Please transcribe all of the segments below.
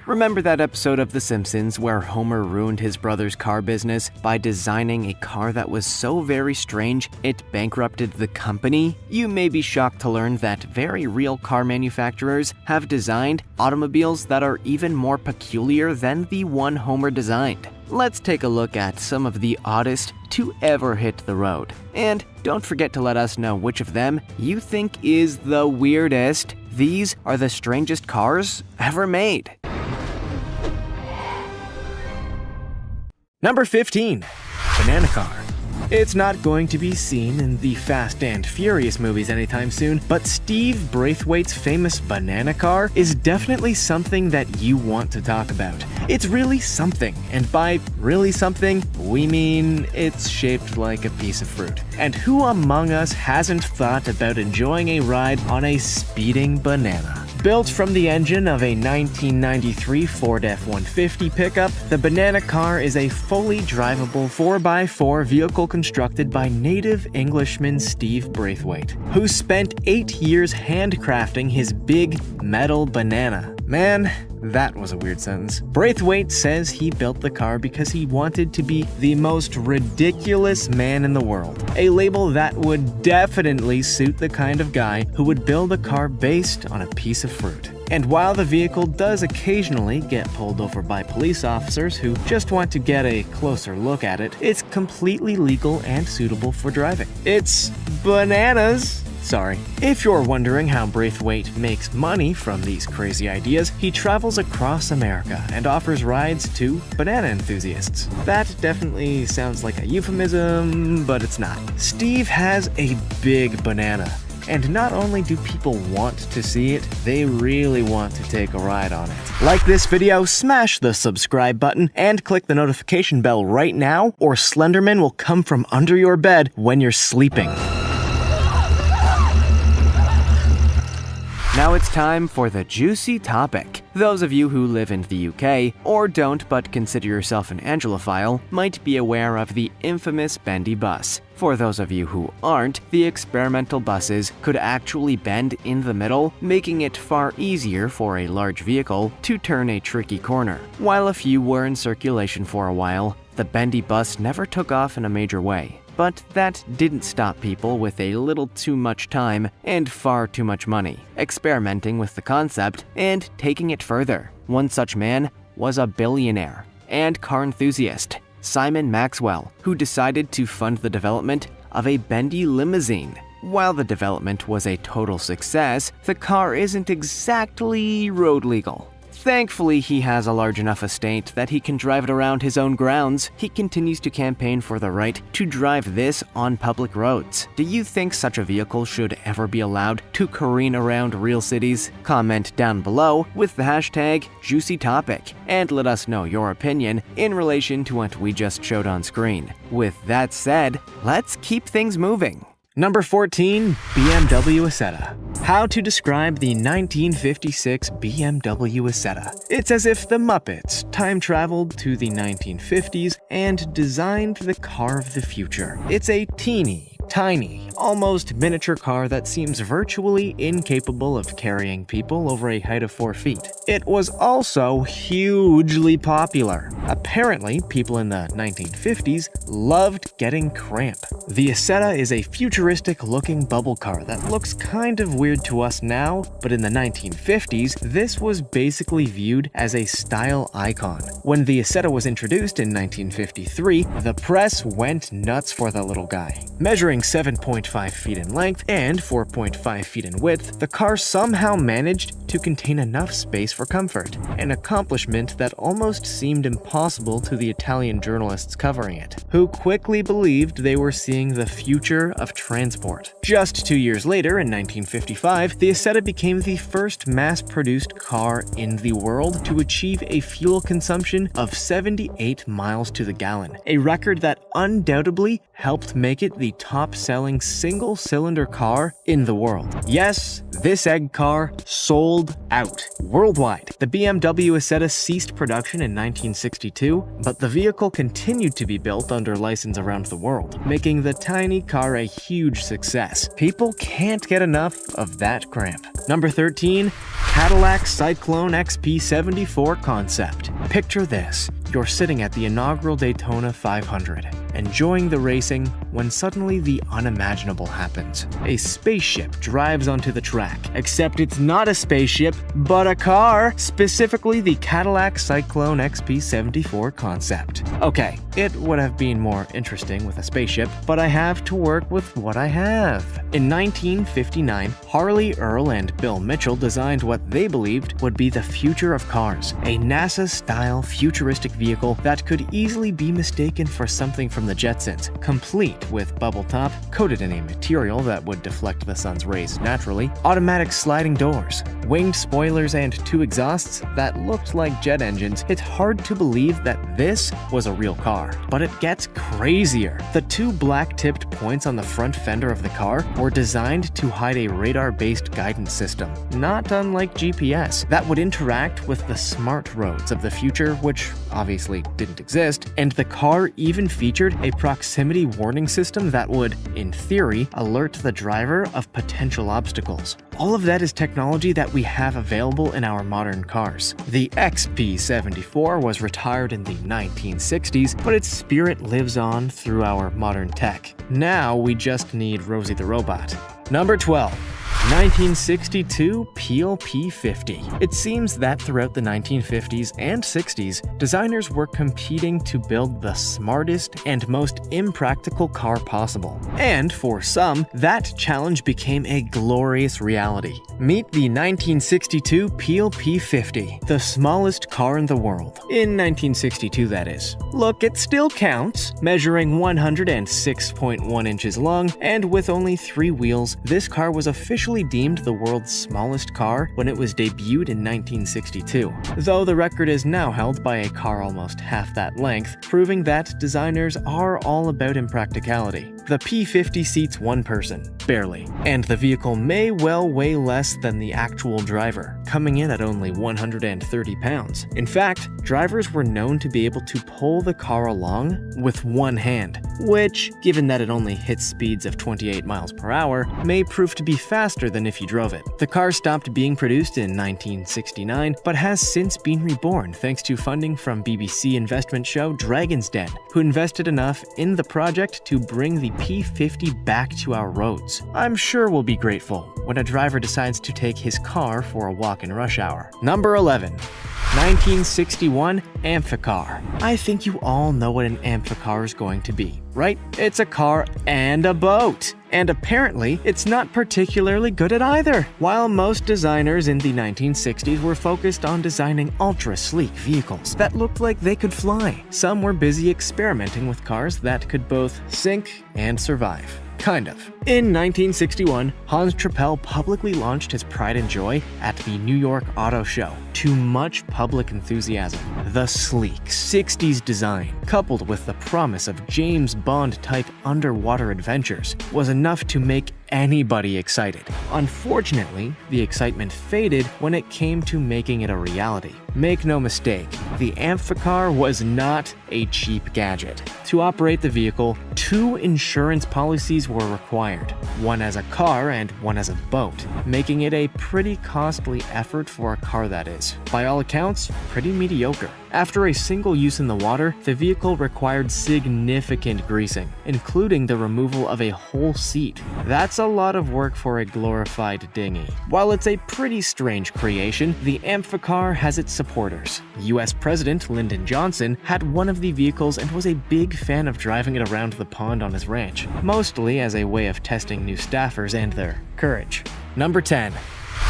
Remember that episode of The Simpsons where Homer ruined his brother's car business by designing a car that was so very strange it bankrupted the company? You may be shocked to learn that very real car manufacturers have designed automobiles that are even more peculiar than the one Homer designed. Let's take a look at some of the oddest to ever hit the road. And don't forget to let us know which of them you think is the weirdest. These are the strangest cars ever made. Number 15. Banana Car. It's not going to be seen in the Fast and Furious movies anytime soon, but Steve Braithwaite's famous banana car is definitely something that you want to talk about. It's really something, and by really something, we mean it's shaped like a piece of fruit. And who among us hasn't thought about enjoying a ride on a speeding banana? Built from the engine of a 1993 Ford F-150 pickup, the Banana Car is a fully drivable 4x4 vehicle constructed by native Englishman Steve Braithwaite, who spent 8 years handcrafting his big metal banana. Man, that was a weird sentence. Braithwaite says he built the car because he wanted to be the most ridiculous man in the world, a label that would definitely suit the kind of guy who would build a car based on a piece of fruit. And while the vehicle does occasionally get pulled over by police officers who just want to get a closer look at it, it's completely legal and suitable for driving. It's bananas! Sorry. If you're wondering how Braithwaite makes money from these crazy ideas, he travels across America and offers rides to banana enthusiasts. That definitely sounds like a euphemism, but it's not. Steve has a big banana, and not only do people want to see it, they really want to take a ride on it. Like this video, smash the subscribe button, and click the notification bell right now, or Slenderman will come from under your bed when you're sleeping. Now it's time for the juicy topic. Those of you who live in the UK, or don't but consider yourself an Anglophile, might be aware of the infamous bendy bus. For those of you who aren't, the experimental buses could actually bend in the middle, making it far easier for a large vehicle to turn a tricky corner. While a few were in circulation for a while, the bendy bus never took off in a major way. But that didn't stop people with a little too much time and far too much money, experimenting with the concept and taking it further. One such man was a billionaire and car enthusiast, Simon Maxwell, who decided to fund the development of a bendy limousine. While the development was a total success, the car isn't exactly road legal. Thankfully, he has a large enough estate that he can drive it around his own grounds. He continues to campaign for the right to drive this on public roads. Do you think such a vehicle should ever be allowed to careen around real cities? Comment down below with the hashtag #JuicyTopic and let us know your opinion in relation to what we just showed on screen. With that said, let's keep things moving. Number 14. BMW Isetta. How to describe the 1956 BMW Isetta. It's as if the Muppets time-traveled to the 1950s and designed the car of the future. It's a teeny, tiny, almost miniature car that seems virtually incapable of carrying people over a height of 4 feet. It was also hugely popular. Apparently, people in the 1950s loved getting cramp. The Isetta is a futuristic-looking bubble car that looks kind of weird to us now, but in the 1950s, this was basically viewed as a style icon. When the Isetta was introduced in 1953, the press went nuts for the little guy. Measuring 7.5 feet in length and 4.5 feet in width, the car somehow managed to contain enough space for comfort, an accomplishment that almost seemed impossible to the Italian journalists covering it, who quickly believed they were seeing the future of transport. Just 2 years later, in 1955, the Isetta became the first mass-produced car in the world to achieve a fuel consumption of 78 miles to the gallon, a record that undoubtedly helped make it the top-selling single-cylinder car in the world. Yes, this egg car sold out worldwide. The BMW Isetta ceased production in 1962 1952, but the vehicle continued to be built under license around the world, making the tiny car a huge success. People can't get enough of that cramp. Number 13. Cadillac Cyclone XP74 concept. Picture this. You're sitting at the inaugural Daytona 500, enjoying the racing when suddenly the unimaginable happens. A spaceship drives onto the track, except it's not a spaceship, but a car, specifically the Cadillac Cyclone XP74 concept. Okay, it would have been more interesting with a spaceship, but I have to work with what I have. In 1959, Harley Earl and Bill Mitchell designed what they believed would be the future of cars, a NASA-style futuristic vehicle that could easily be mistaken for something from the Jetsons, complete with bubble top, coated in a material that would deflect the sun's rays naturally, automatic sliding doors, winged spoilers, and 2 exhausts that looked like jet engines. It's hard to believe that this was a real car. But it gets crazier. The 2 black-tipped points on the front fender of the car were designed to hide a radar-based guidance system, not unlike GPS, that would interact with the smart roads of the future, which obviously didn't exist, and the car even featured a proximity warning system that would, in theory, alert the driver of potential obstacles. All of that is technology that we have available in our modern cars. The XP74 was retired in the 1960s, but its spirit lives on through our modern tech. Now we just need Rosie the Robot. Number 12. 1962 Peel P50. It seems that throughout the 1950s and 60s, designers were competing to build the smartest and most impractical car possible. And for some, that challenge became a glorious reality. Meet the 1962 Peel P50, the smallest car in the world. In 1962, that is. Look, it still counts. Measuring 106.1 inches long and with only 3 wheels, this car was officially deemed the world's smallest car when it was debuted in 1962, though the record is now held by a car almost half that length, proving that designers are all about impracticality. The P50 seats 1 person, barely, and the vehicle may well weigh less than the actual driver, coming in at only 130 pounds. In fact, drivers were known to be able to pull the car along with 1 hand, which, given that it only hits speeds of 28 miles per hour, may prove to be faster than if you drove it. The car stopped being produced in 1969, but has since been reborn thanks to funding from BBC investment show Dragon's Den, who invested enough in the project to bring the P50 back to our roads. I'm sure we'll be grateful when a driver decides to take his car for a walk in rush hour. Number 11. 1961 Amphicar. I think you all know what an Amphicar is going to be, right? It's a car and a boat. And apparently, it's not particularly good at either. While most designers in the 1960s were focused on designing ultra-sleek vehicles that looked like they could fly, some were busy experimenting with cars that could both sink and survive. Kind of. In 1961, Hans Trappel publicly launched his pride and joy at the New York Auto Show to much public enthusiasm. The sleek 60s design, coupled with the promise of James Bond-type underwater adventures, was enough to make anybody excited. Unfortunately, the excitement faded when it came to making it a reality. Make no mistake, the Amphicar was not a cheap gadget. To operate the vehicle, 2 insurance policies were required, one as a car and one as a boat, making it a pretty costly effort for a car that is, by all accounts, pretty mediocre. After a single use in the water, the vehicle required significant greasing, including the removal of a whole seat. That's a lot of work for a glorified dinghy. While it's a pretty strange creation, the Amphicar has its supporters. US President Lyndon Johnson had one of the vehicles and was a big fan of driving it around the pond on his ranch, mostly as a way of testing new staffers and their courage. Number 10.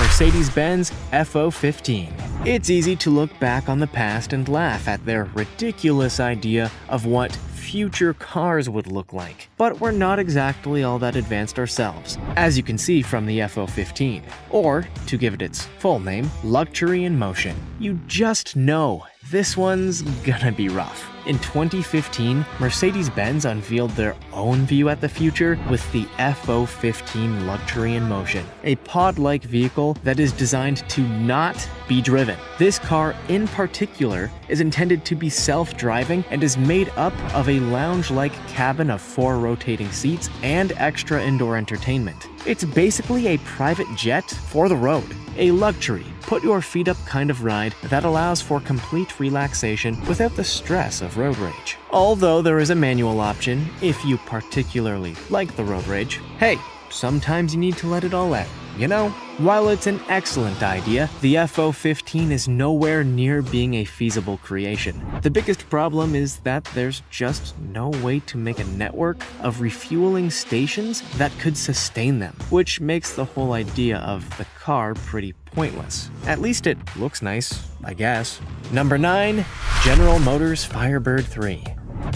Mercedes-Benz F015. It's easy to look back on the past and laugh at their ridiculous idea of what future cars would look like. But we're not exactly all that advanced ourselves, as you can see from the F015. Or, to give it its full name, Luxury in Motion. You just know this one's gonna be rough. In 2015, Mercedes-Benz unveiled their own view at the future with the F015 Luxury in Motion, a pod-like vehicle that is designed to not be driven. This car in particular is intended to be self-driving and is made up of a lounge-like cabin of 4 rotating seats and extra indoor entertainment. It's basically a private jet for the road, a luxury, put-your-feet-up kind of ride that allows for complete relaxation without the stress of road rage. Although there is a manual option if you particularly like the road rage. Hey, sometimes you need to let it all out, you know? While it's an excellent idea, the F015 is nowhere near being a feasible creation. The biggest problem is that there's just no way to make a network of refueling stations that could sustain them, which makes the whole idea of the car pretty pointless. At least it looks nice, I guess. Number 9. General Motors Firebird 3.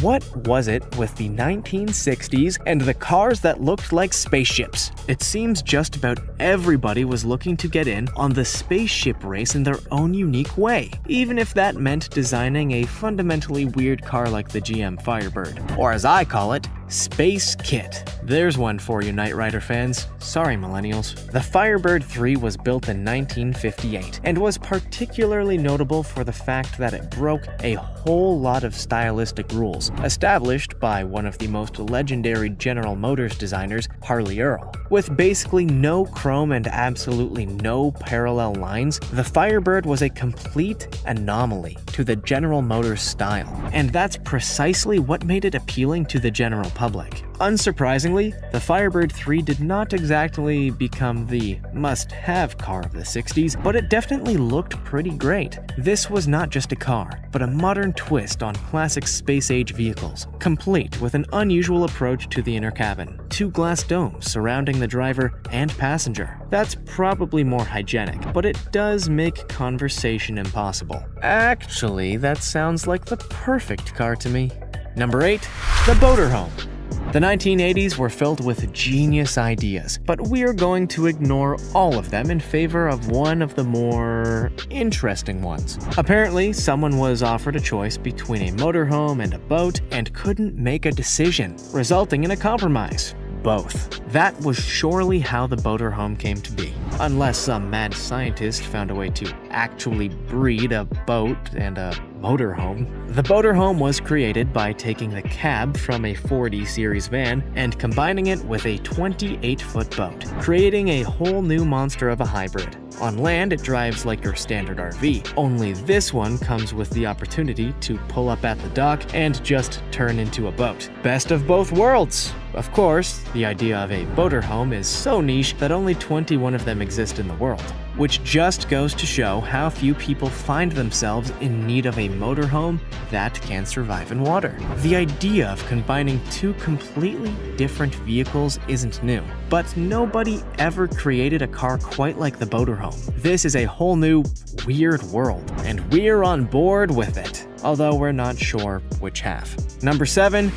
What was it with the 1960s and the cars that looked like spaceships? It seems just about everybody was looking to get in on the spaceship race in their own unique way, even if that meant designing a fundamentally weird car like the GM Firebird, or as I call it, Space Kit. There's one for you, Knight Rider fans. Sorry, millennials. The Firebird 3 was built in 1958 and was particularly notable for the fact that it broke a whole lot of stylistic rules established by one of the most legendary General Motors designers, Harley Earl. With basically no chrome and absolutely no parallel lines, the Firebird was a complete anomaly to the General Motors style, and that's precisely what made it appealing to the general public. Unsurprisingly, the Firebird 3 did not exactly become the must-have car of the 60s, but it definitely looked pretty great. This was not just a car, but a modern twist on classic space-age vehicles, complete with an unusual approach to the inner cabin. 2 glass domes surrounding the driver and passenger. That's probably more hygienic, but it does make conversation impossible. Actually, that sounds like the perfect car to me. Number 8. The Motorhome. The 1980s were filled with genius ideas, but we're going to ignore all of them in favor of one of the more interesting ones. Apparently, someone was offered a choice between a motorhome and a boat and couldn't make a decision, resulting in a compromise. Both. That was surely how the motorhome came to be, unless some mad scientist found a way to actually breed a boat and a motorhome. The motorhome was created by taking the cab from a 4D series van and combining it with a 28-foot boat, creating a whole new monster of a hybrid. On land, it drives like your standard RV, only this one comes with the opportunity to pull up at the dock and just turn into a boat. Best of both worlds! Of course, the idea of a motorhome is so niche that only 21 of them exist in the world, which just goes to show how few people find themselves in need of a motorhome that can survive in water. The idea of combining 2 completely different vehicles isn't new, but nobody ever created a car quite like the motorhome. This is a whole new, weird world, and we're on board with it, although we're not sure which half. Number 7.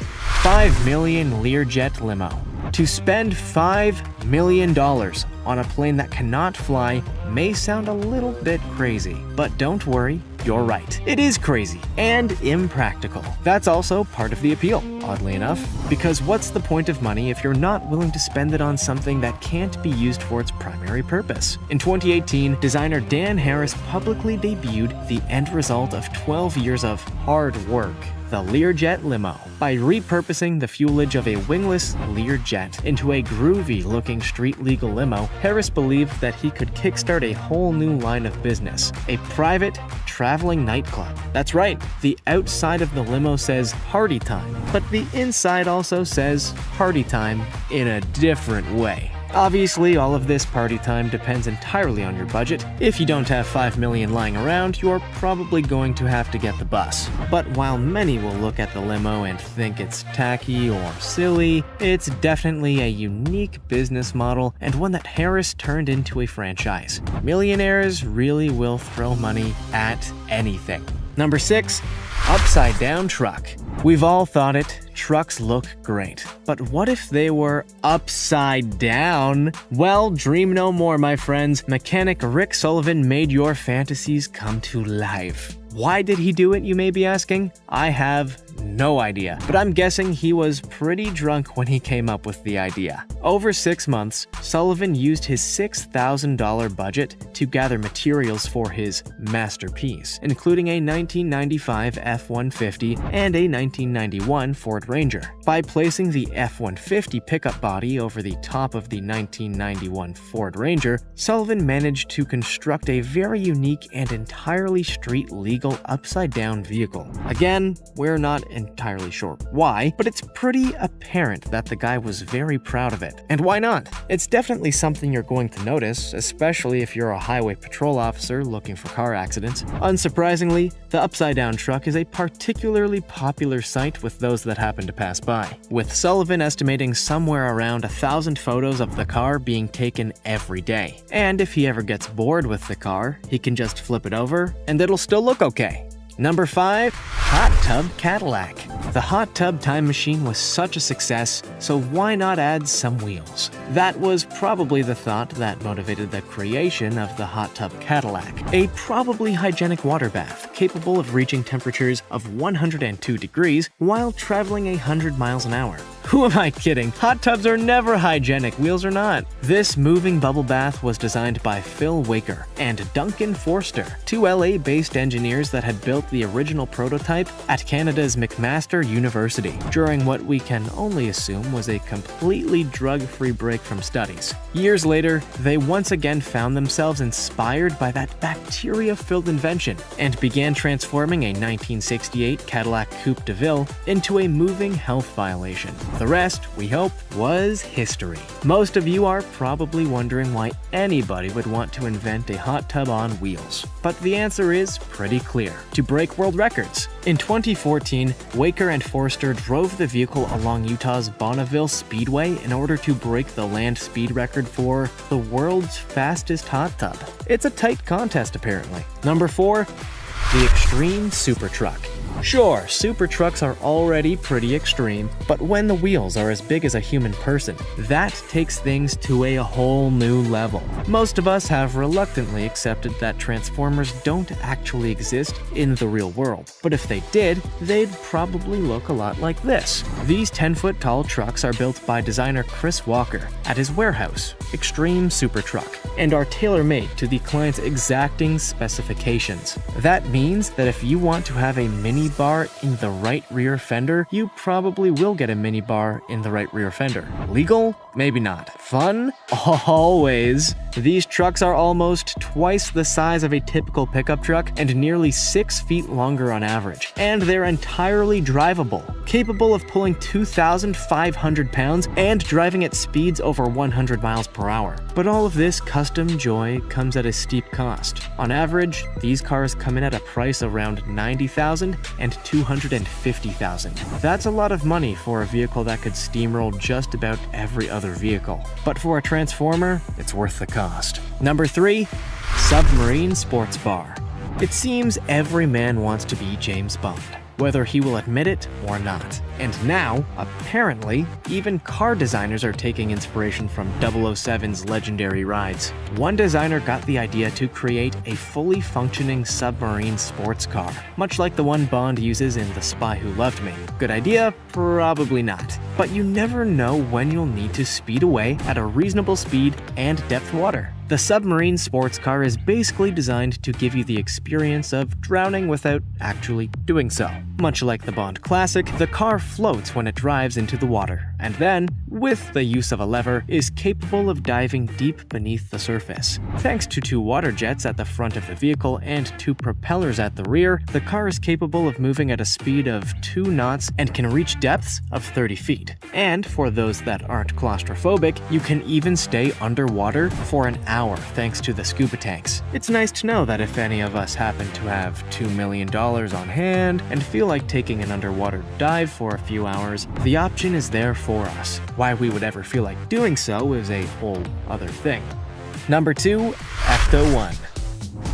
5 million Learjet limo. To spend $5 million on a plane that cannot fly may sound a little bit crazy, but don't worry, you're right. It is crazy and impractical. That's also part of the appeal, oddly enough, because what's the point of money if you're not willing to spend it on something that can't be used for its primary purpose? In 2018, designer Dan Harris publicly debuted the end result of 12 years of hard work, the Learjet limo, by repurposing the fuelage of a wingless Learjet into a groovy-looking street-legal limo. Harris believed that he could kickstart a whole new line of business, a private, traveling nightclub. That's right, the outside of the limo says party time, but the inside also says party time in a different way. Obviously, all of this party time depends entirely on your budget. If you don't have $5 million lying around, you're probably going to have to get the bus. But while many will look at the limo and think it's tacky or silly, it's definitely a unique business model and one that Harris turned into a franchise. Millionaires really will throw money at anything. Number 6. Upside down truck. We've all thought it. Trucks look great. But what if they were upside down? Well, dream no more, my friends. Mechanic Rick Sullivan made your fantasies come to life. Why did he do it, you may be asking? I have no idea, but I'm guessing he was pretty drunk when he came up with the idea. Over 6 months, Sullivan used his $6,000 budget to gather materials for his masterpiece, including a 1995 F-150 and a 1991 Ford Ranger. By placing the F-150 pickup body over the top of the 1991 Ford Ranger, Sullivan managed to construct a very unique and entirely street-legal upside-down vehicle. Again, we're not entirely sure why, but it's pretty apparent that the guy was very proud of it. And why not? It's definitely something you're going to notice, especially if you're a highway patrol officer looking for car accidents. Unsurprisingly, the upside-down truck is a particularly popular sight with those that happen to pass by, with Sullivan estimating somewhere around 1,000 photos of the car being taken every day. And if he ever gets bored with the car, he can just flip it over and it'll still look okay. Number 5. Hot Tub Cadillac. The hot tub time machine was such a success, so why not add some wheels? That was probably the thought that motivated the creation of the Hot Tub Cadillac, a probably hygienic water bath capable of reaching temperatures of 102 degrees while traveling 100 miles an hour. Who am I kidding? Hot tubs are never hygienic, wheels are not. This moving bubble bath was designed by Phil Waker and Duncan Forster, two LA-based engineers that had built the original prototype at Canada's McMaster University during what we can only assume was a completely drug-free break from studies. Years later, they once again found themselves inspired by that bacteria-filled invention and began transforming a 1968 Cadillac Coupe de Ville into a moving health violation. The rest, we hope, was history. Most of you are probably wondering why anybody would want to invent a hot tub on wheels. But the answer is pretty clear: to break world records. In 2014, Waker and Forster drove the vehicle along Utah's Bonneville Speedway in order to break the land speed record for the world's fastest hot tub. It's a tight contest, apparently. Number 4. The Extreme Super Truck. Sure, super trucks are already pretty extreme, but when the wheels are as big as a human person, that takes things to a whole new level. Most of us have reluctantly accepted that Transformers don't actually exist in the real world, but if they did, they'd probably look a lot like this. These 10-foot tall trucks are built by designer Chris Walker at his warehouse, Extreme Super Truck, and are tailor-made to the client's exacting specifications. That means that if you want to have a mini bar in the right rear fender, you probably will get a mini bar in the right rear fender. Legal? Maybe not. Fun? Always. These trucks are almost twice the size of a typical pickup truck and nearly 6 feet longer on average. And they're entirely drivable, capable of pulling 2,500 pounds and driving at speeds over 100 miles per hour. But all of this custom joy comes at a steep cost. On average, these cars come in at a price around $90,000 and $250,000. That's a lot of money for a vehicle that could steamroll just about every other vehicle. But for a Transformer, it's worth the cost. Number 3. Submarine Sports Bar. It seems every man wants to be James Bond, whether he will admit it or not. And now, apparently, even car designers are taking inspiration from 007's legendary rides. One designer got the idea to create a fully functioning submarine sports car, much like the one Bond uses in The Spy Who Loved Me. Good idea? Probably not. But you never know when you'll need to speed away at a reasonable speed and depth water. The submarine sports car is basically designed to give you the experience of drowning without actually doing so. Much like the Bond classic, the car floats when it drives into the water, and then, with the use of a lever, is capable of diving deep beneath the surface. Thanks to 2 water jets at the front of the vehicle and 2 propellers at the rear, the car is capable of moving at a speed of 2 knots and can reach depths of 30 feet. And for those that aren't claustrophobic, you can even stay underwater for an hour thanks to the scuba tanks. It's nice to know that if any of us happen to have $2 million on hand and feel like taking an underwater dive for a few hours, the option is there for us. Why we would ever feel like doing so is a whole other thing. Number 2. Ecto-1.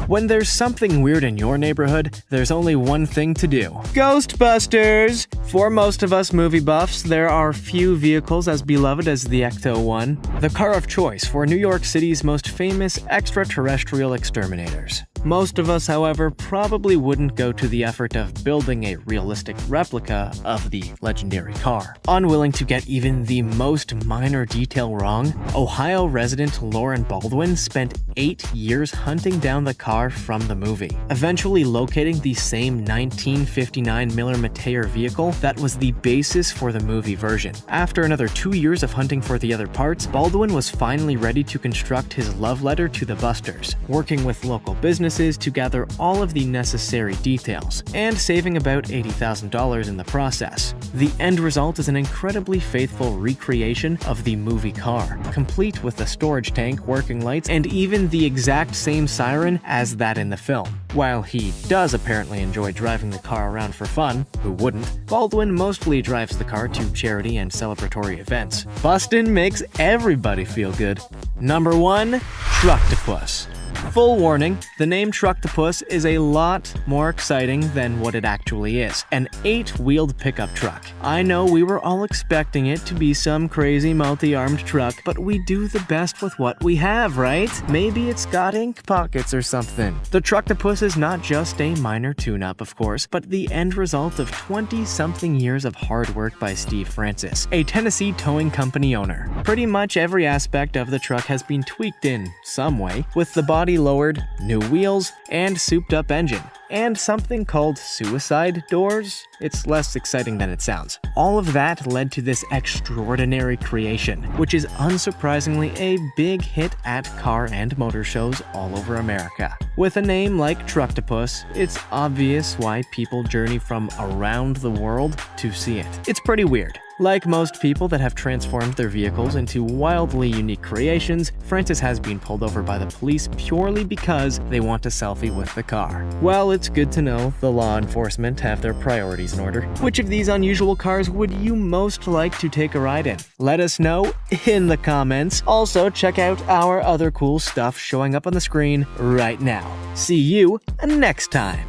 When there's something weird in your neighborhood, there's only one thing to do. Ghostbusters! For most of us movie buffs, there are few vehicles as beloved as the Ecto-1, the car of choice for New York City's most famous extraterrestrial exterminators. Most of us, however, probably wouldn't go to the effort of building a realistic replica of the legendary car. Unwilling to get even the most minor detail wrong, Ohio resident Lauren Baldwin spent 8 years hunting down the car from the movie, eventually locating the same 1959 Miller Meteor vehicle that was the basis for the movie version. After another 2 years of hunting for the other parts, Baldwin was finally ready to construct his love letter to the Busters, working with local businesses to gather all of the necessary details, and saving about $80,000 in the process. The end result is an incredibly faithful recreation of the movie car, complete with the storage tank, working lights, and even the exact same siren as that in the film. While he does apparently enjoy driving the car around for fun, who wouldn't, Baldwin mostly drives the car to charity and celebratory events. Bustin' makes everybody feel good. Number 1. Trucktopus. Full warning, the name Trucktopus is a lot more exciting than what it actually is. An 8-wheeled pickup truck. I know we were all expecting it to be some crazy multi-armed truck, but we do the best with what we have, right? Maybe it's got ink pockets or something. The Trucktopus is not just a minor tune-up, of course, but the end result of 20-something years of hard work by Steve Francis, a Tennessee towing company owner. Pretty much every aspect of the truck has been tweaked in some way, with the body lowered, new wheels, and souped-up engine, and something called suicide doors. It's less exciting than it sounds. All of that led to this extraordinary creation, which is unsurprisingly a big hit at car and motor shows all over America. With a name like Trucktopus, it's obvious why people journey from around the world to see it. It's pretty weird. Like most people that have transformed their vehicles into wildly unique creations, Francis has been pulled over by the police purely because they want a selfie with the car. Well, it's good to know the law enforcement have their priorities in order. Which of these unusual cars would you most like to take a ride in? Let us know in the comments. Also, check out our other cool stuff showing up on the screen right now. See you next time.